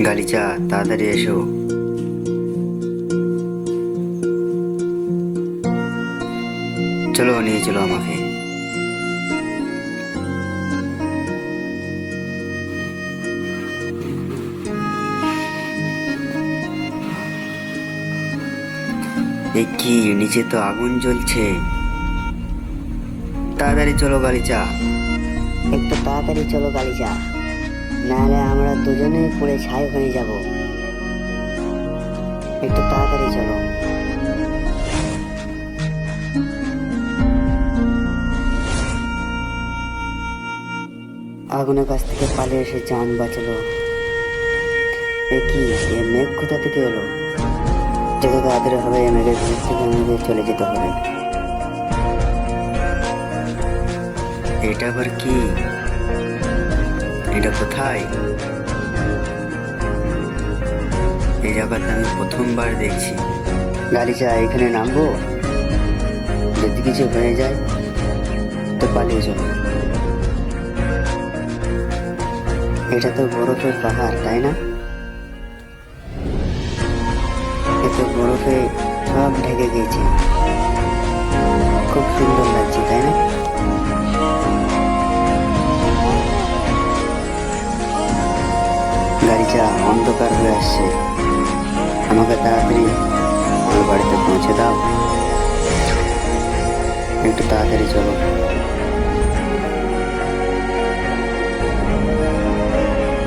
গালিচা, তাড়াতাড়ি এসো। চলো, নিয়ে চলো আমাকে। এ কি, নিচে তো আগুন জ্বলছে। তাড়াতাড়ি চলো গালিচা। একটু তাড়াতাড়ি চলো গালিচা, নাহলে আমরা দুজনেই পুড়ে ছাই হয়ে যাব। একটু তাড়াতাড়ি চলো। আগুনের কাছ থেকে পালিয়ে এসে জান বাঁচলো। এ কি, এ মেঘ কোথা থেকে এলো? যত তাড়াতাড়ি হবে এ মেঘের ভিতর থেকে আমাদের চলে যেতে হবে। এটা আবার কি? এটা কোথায়? এই জায়গাটা আমি প্রথমবার দেখছি। গালিচা, এখানে নামবো? যদি কিছু হয়ে যায় তো পালিয়ে চলো। এটা তো বরফের পাহাড়, তাই না? এতে বরফে সব ঢেকে গিয়েছে। খুব সুন্দর লাগছে, তাই না? গাড়িটা অন্ধকার হয়ে আসছে। আমাকে তাড়াতাড়ি আমার বাড়িতে পৌঁছে দাও। একটু তাড়াতাড়ি চলো।